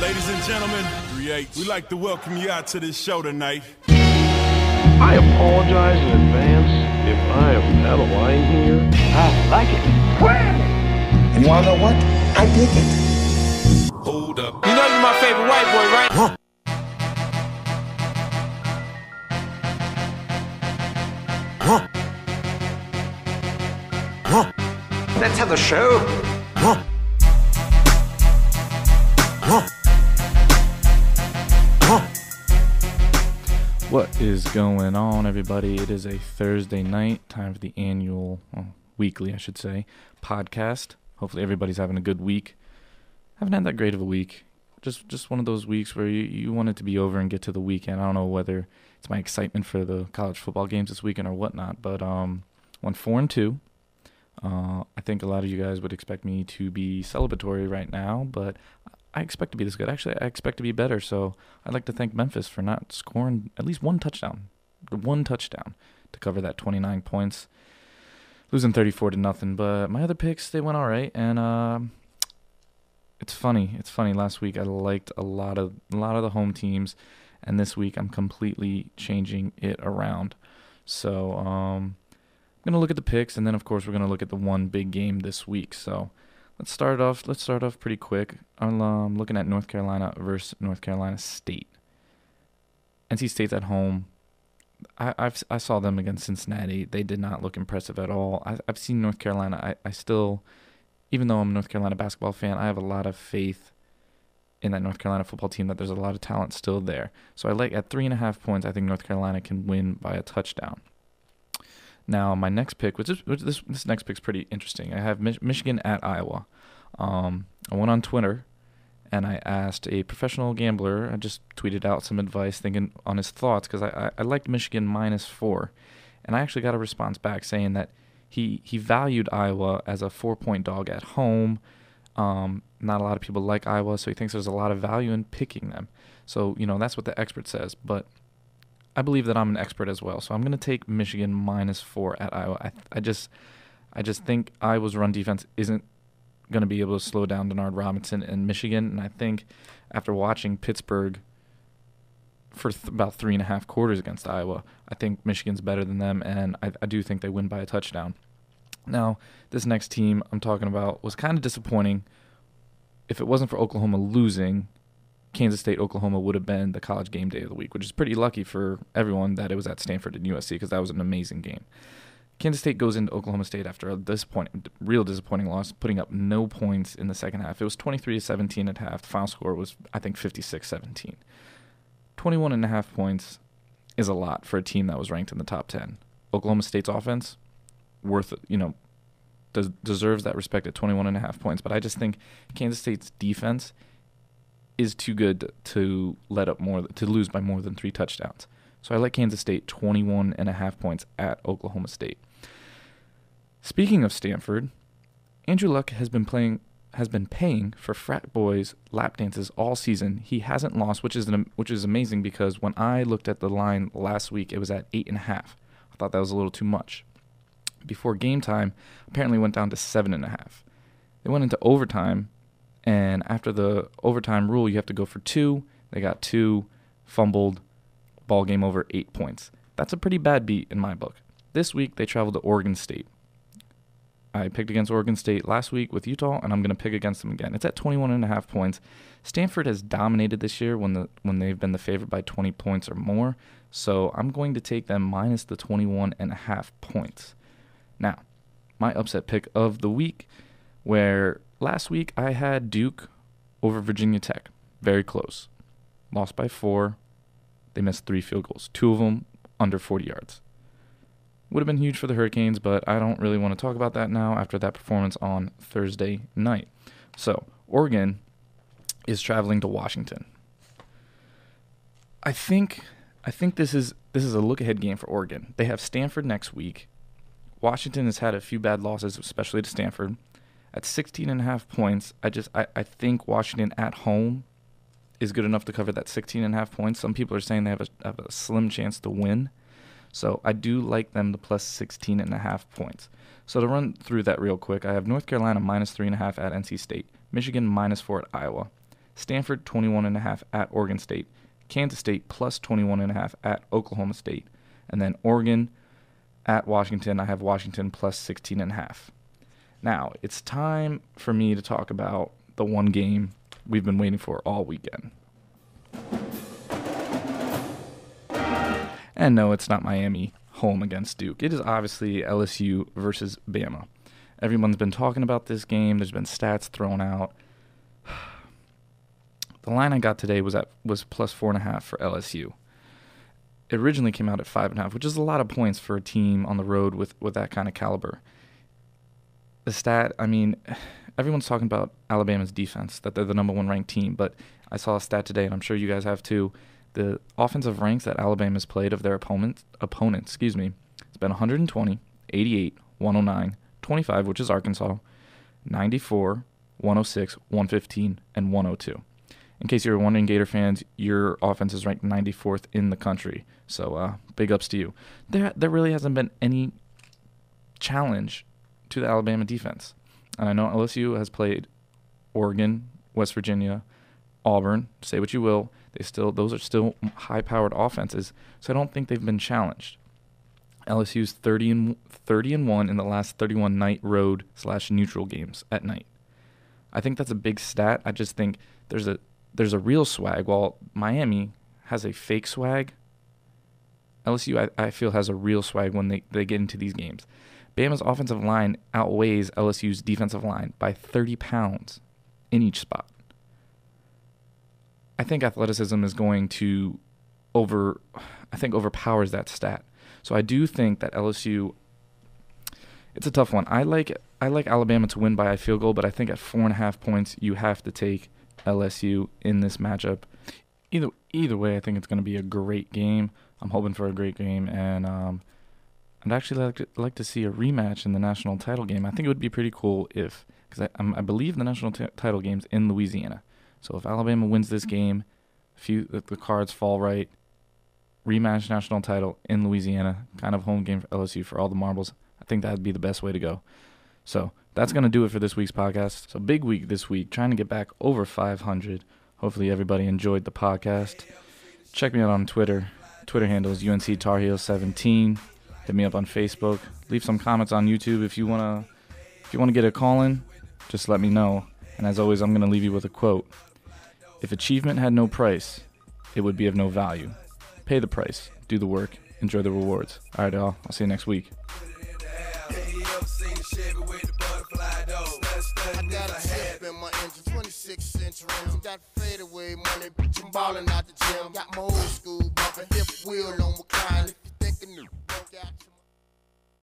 Ladies and gentlemen, we'd like to welcome you out to this show tonight. I apologize in advance if I am out of line here. I like it. And you wanna know what? I dig it. Hold up. You know you're my favorite white boy, right? Let's have a show. What is going on, everybody? It is a Thursday night, time for the annual, weekly, I should say, podcast. Hopefully everybody's having a good week. Haven't had that great of a week. Just one of those weeks where you want it to be over and get to the weekend. I don't know whether it's my excitement for the college football games this weekend or whatnot, but went 4-2. I think a lot of you guys would expect me to be celebratory right now, but I expect to be this good. Actually, I expect to be better, so I'd like to thank Memphis for not scoring at least one touchdown to cover that 29 points, losing 34-0. But my other picks, they went all right, and it's funny. Last week I liked a lot of the home teams, and this week I'm completely changing it around. So I'm gonna look at the picks, and then of course we're gonna look at the one big game this week. So let's start off pretty quick. I'm looking at North Carolina versus North Carolina State. NC State's at home. I saw them against Cincinnati. They did not look impressive at all. I've seen North Carolina. I still, even though I'm a North Carolina basketball fan, I have a lot of faith in that North Carolina football team, that there's a lot of talent still there. So I like at 3.5 points, I think North Carolina can win by a touchdown. Now, my next pick, this next pick's pretty interesting. I have Michigan at Iowa. I went on Twitter, and I asked a professional gambler. I just tweeted out some advice thinking on his thoughts, because I liked Michigan -4. And I actually got a response back saying that he valued Iowa as a 4-point dog at home. Not a lot of people like Iowa, so he thinks there's a lot of value in picking them. So, that's what the expert says, but I believe that I'm an expert as well, so I'm going to take Michigan -4 at Iowa. I just think Iowa's run defense isn't going to be able to slow down Denard Robinson and Michigan, and I think after watching Pittsburgh for about 3.5 quarters against Iowa, I think Michigan's better than them, and I do think they win by a touchdown. Now, this next team I'm talking about was kind of disappointing. If it wasn't for Oklahoma losing, Kansas State, Oklahoma would have been the college game day of the week, which is pretty lucky for everyone that it was at Stanford and USC, because that was an amazing game. Kansas State goes into Oklahoma State after a real disappointing loss, putting up no points in the second half. It was 23-17 at half. The final score was, I think, 56-17. 21.5 points is a lot for a team that was ranked in the top 10. Oklahoma State's offense, deserves that respect at 21.5 points, but I just think Kansas State's defense is too good to lose by more than 3 touchdowns. So I like Kansas State 21.5 points at Oklahoma State. Speaking of Stanford, Andrew Luck has been paying for frat boys lap dances all season. He hasn't lost, which is amazing, because when I looked at the line last week, it was at 8.5. I thought that was a little too much. Before game time, apparently went down to 7.5. They went into overtime, and after the overtime rule, you have to go for 2. They got 2, fumbled, ball game over, 8 points. That's a pretty bad beat in my book. This week, they traveled to Oregon State. I picked against Oregon State last week with Utah, and I'm going to pick against them again. It's at 21.5 points. Stanford has dominated this year when they've been the favorite by 20 points or more, so I'm going to take them minus the 21.5 points. Now, my upset pick of the week, where last week I had Duke over Virginia Tech. Very close. Lost by 4. They missed 3 field goals. 2 of them under 40 yards. Would have been huge for the Hurricanes, but I don't really want to talk about that now after that performance on Thursday night. So, Oregon is traveling to Washington. I think this is a look-ahead game for Oregon. They have Stanford next week. Washington has had a few bad losses, especially to Stanford. At 16.5 points, I think Washington at home is good enough to cover that 16.5 points. Some people are saying they have a slim chance to win. So I do like them to plus 16.5 points. So to run through that real quick, I have North Carolina minus 3.5 at NC State, Michigan minus 4 at Iowa, Stanford 21.5 at Oregon State, Kansas State plus 21.5 at Oklahoma State, and then Oregon at Washington. I have Washington plus 16.5. Now, it's time for me to talk about the one game we've been waiting for all weekend. And no, it's not Miami home against Duke. It is obviously LSU versus Bama. Everyone's been talking about this game. There's been stats thrown out. The line I got today was plus 4.5 for LSU. It originally came out at 5.5, which is a lot of points for a team on the road with that kind of caliber. The stat, I mean, everyone's talking about Alabama's defense, that they're the number 1 ranked team, but I saw a stat today, and I'm sure you guys have too. The offensive ranks that Alabama's played of their opponents, it's been 120, 88, 109, 25, which is Arkansas, 94, 106, 115, and 102. In case you're wondering, Gator fans, your offense is ranked 94th in the country. So big ups to you. There really hasn't been any challenge to the Alabama defense. And I know LSU has played Oregon, West Virginia, Auburn. Say what you will, those are still high-powered offenses. So I don't think they've been challenged. LSU's 30-1 in the last 31 night road/neutral games at night. I think that's a big stat. I just think there's a real swag. While Miami has a fake swag, LSU, I feel, has a real swag when they get into these games. Bama's offensive line outweighs LSU's defensive line by 30 pounds in each spot. I think athleticism is going to overpowers that stat. So I do think that LSU, it's a tough one. I like Alabama to win by a field goal, but I think at 4.5 points, you have to take LSU in this matchup. Either way, I think it's going to be a great game. I'm hoping for a great game, and I'd actually like to see a rematch in the national title game. I think it would be pretty cool because I believe the national title game's in Louisiana. So if Alabama wins this game, if the cards fall right, rematch national title in Louisiana, kind of home game for LSU for all the marbles. I think that would be the best way to go. So that's going to do it for this week's podcast. So big week this week, trying to get back over 500. Hopefully everybody enjoyed the podcast. Check me out on Twitter. Twitter handle is UNC Tar Heels 17. Hit me up on Facebook. Leave some comments on YouTube if you wanna get a call in. Just let me know. And as always, I'm gonna leave you with a quote. If achievement had no price, it would be of no value. Pay the price. Do the work. Enjoy the rewards. All right, y'all. I'll see you next week. Got fadeaway money, bitch, I'm ballin' out the gym. Got my old school